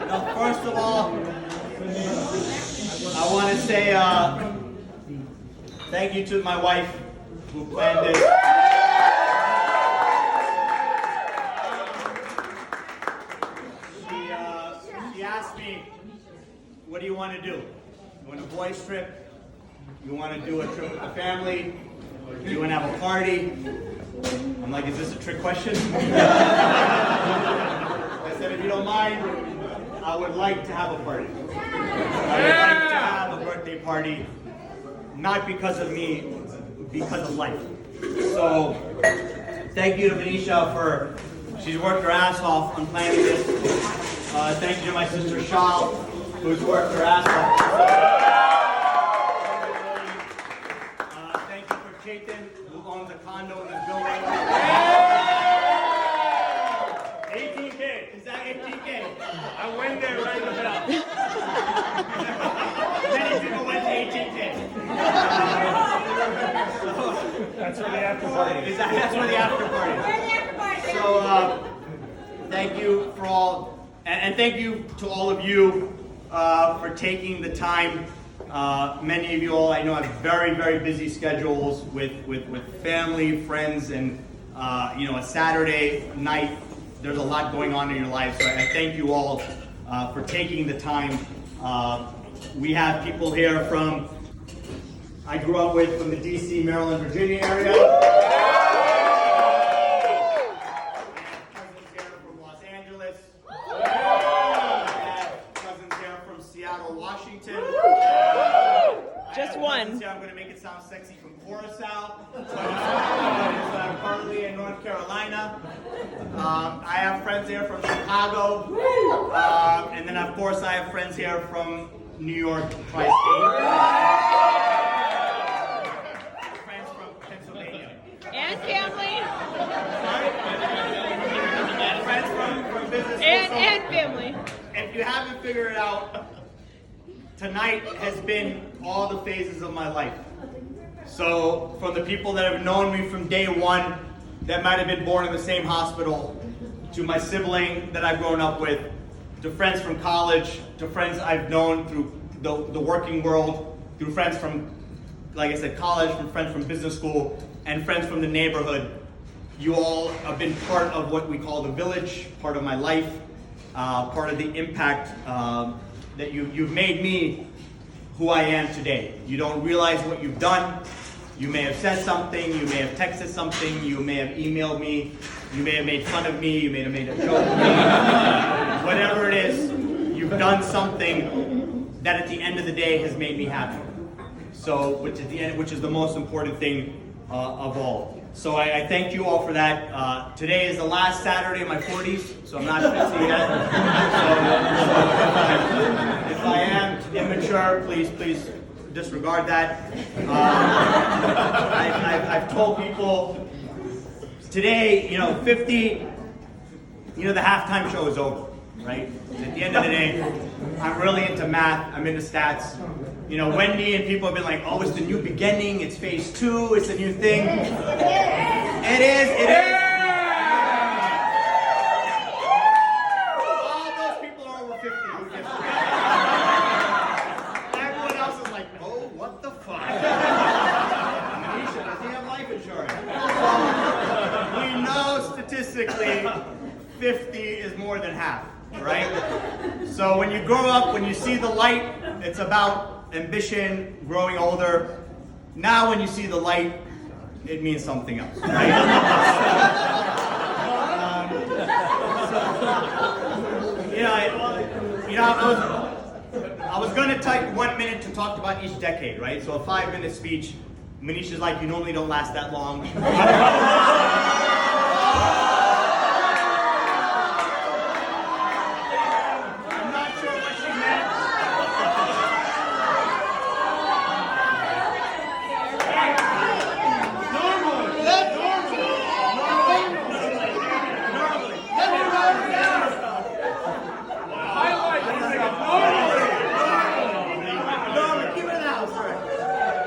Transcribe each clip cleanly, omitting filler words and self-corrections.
Now, first of all, I want to say thank you to my wife who planned this. She asked me, what do you want to do? You want a boys trip? You want to do a trip with the family? Do you want to have a party? I'm like, is this a trick question? I said, if you don't mind, I would like to have a party. I would like to have a birthday party, not because of me, because of life. So, thank you to Venetia for, she's worked her ass off on planning this. Thank you to my sister Sharad, who's worked her ass off. Thank you for Chaitan, who owns a condo in this building. 18K, is that 18K? I went there right about. Many people went to 18K. That's where the after party is. That's where the after party is. So, thank you for all, and thank you to all of you for taking the time. Many of you all I know have very, very busy schedules with family, friends, and a Saturday night. There's a lot going on in your lives, so I thank you all for taking the time. We have people here from, I grew up with, from the DC, Maryland, Virginia area. I have cousins here from Los Angeles. I have cousins here from Seattle, Washington. Just one. I'm going to make it sound sexy, from Curacao. Currently in North Carolina. I have friends here from Chicago. And then, of course, I have friends here from New York, Tri-State. Friends from Pennsylvania. And family. Sorry? Friends from business. And family. If you haven't figured it out, tonight has been all the phases of my life. So, from the people that have known me from day one, that might have been born in the same hospital, to my sibling that I've grown up with, to friends from college, to friends I've known through the working world, through friends from, like I said, college, from friends from business school, and friends from the neighborhood. You all have been part of what we call the village, part of my life, part of the impact that you've made me who I am today. You don't realize what you've done. You may have said something, you may have texted something, you may have emailed me, you may have made fun of me, you may have made a joke of me. Whatever it is, you've done something that at the end of the day has made me happy. So, which is the most important thing of all. So I thank you all for that. Today is the last Saturday of my 40s, so I'm not 50 yet. So if I am immature, please disregard that. I've told people today, 50, the halftime show is over, right? At the end of the day, I'm really into math, I'm into stats. Wendy and people have been like, oh, it's the new beginning, it's phase 2, it's a new thing. It is. All those people are over 50 who just everyone else is like, oh, what the fuck? Manisha, does he have life insurance? We know statistically 50 is more than half, right? So when you grow up, when you see the light, it's about ambition, growing older. Now when you see the light, it means something else, right? I was going to take 1 minute to talk about each decade, right? So a 5-minute speech. Manisha's like, you normally don't last that long. I'm not sure what she meant.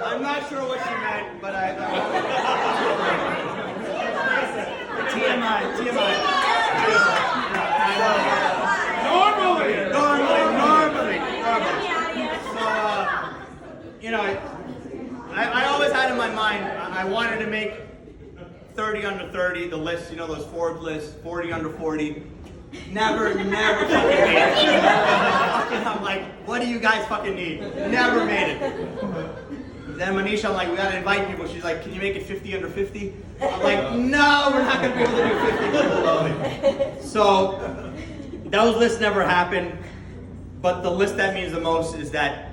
I'm not sure what she meant, but TMI. the list, you know, those Forbes lists, 40 under 40. Never fucking made it. I'm like, what do you guys fucking need? Never made it. Then Manisha, I'm like, we gotta invite people. She's like, can you make it 50 under 50? I'm like, no, we're not gonna be able to do 50 below it. So, those lists never happened. But the list that means the most is that,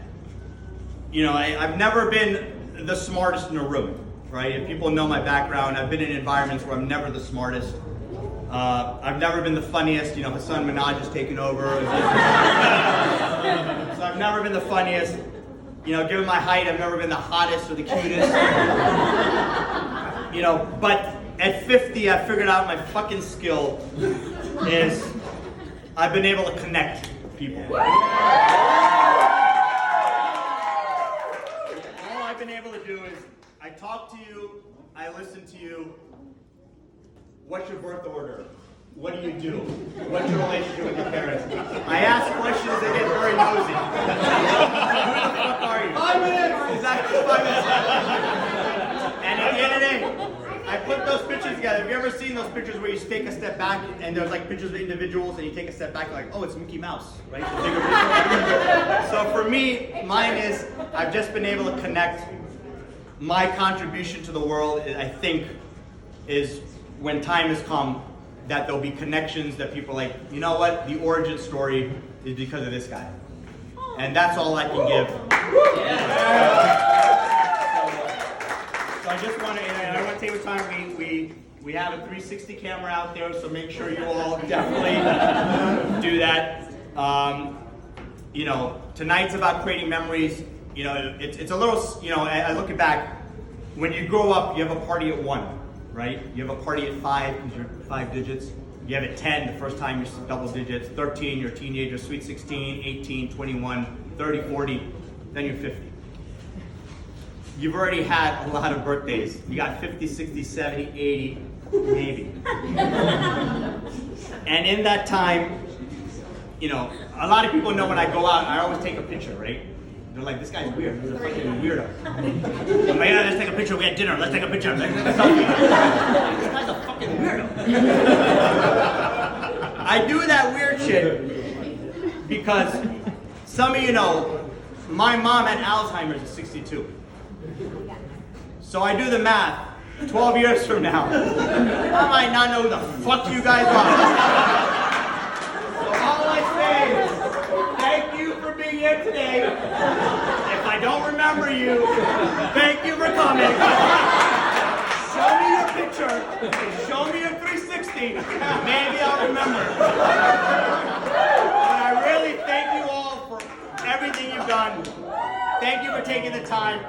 you know, I've never been the smartest in a room, right? If people know my background, I've been in environments where I'm never the smartest. I've never been the funniest, you know, Hassan Minaj has taken over. So I've never been the funniest. You know, given my height, I've never been the hottest or the cutest. You know, but at 50, I figured out my fucking skill is I've been able to connect people. All I've been able to do is I talk to you, I listen to you. What's your birth order? What do you do? What's your relationship with your parents? I ask questions that get very nosy. Who the fuck are you? 5 minutes! Exactly 5 minutes. And at the end of the day, I put those pictures together. Have you ever seen those pictures where you take a step back and there's like pictures of individuals and you take a step back like, oh, it's Mickey Mouse, right? The bigger picture. So for me, mine is I've just been able to connect. My contribution to the world, I think, is when time has come, that there'll be connections that people are like, you know what, the origin story is because of this guy. And that's all I can give. So I just want to, and I want to take the time, we have a 360 camera out there, so make sure you all definitely do that. You know, tonight's about creating memories. You know, it's a little, you know, I look back, when you grow up, you have a party at 1. Right? You have a party at 5 because you're 5 digits. You have at 10, the first time you're double digits. 13, you're a teenager. Sweet 16, 18, 21, 30, 40. Then you're 50. You've already had a lot of birthdays. You got 50, 60, 70, 80, maybe. And in that time, you know, a lot of people know when I go out, I always take a picture, right? They're like, this guy's weird. He's a fucking weirdo. I'm like, yeah, let's take a picture. We had dinner. Let's take a picture. Let's take a selfie. This guy's a fucking weirdo. I do that weird shit because some of you know, my mom had Alzheimer's at 62. So I do the math. 12 years from now, I might not know who the fuck you guys are. Thank you for being here today. If I don't remember you, thank you for coming. Show me your picture. Show me your 360. Maybe I'll remember. But I really thank you all for everything you've done. Thank you for taking the time.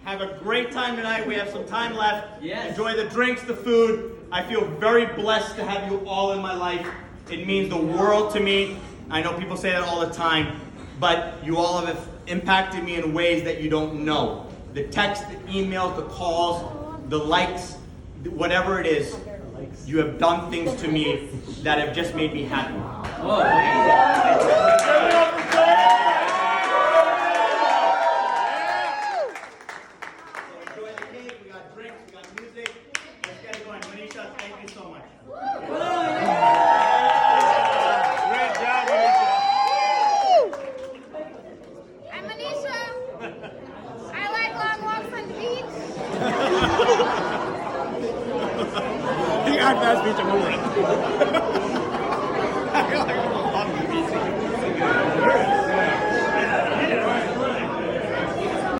Have a great time tonight. We have some time left. Yes. Enjoy the drinks, the food. I feel very blessed to have you all in my life. It means the world to me. I know people say that all the time, but you all have impacted me in ways that you don't know. The text, the emails, the calls, the likes, whatever it is, you have done things to me that have just made me happy. Enjoy the cake, we got drinks, we got music. Let's get it going. Manisha, thank you so much. Fast beach, I'm over it.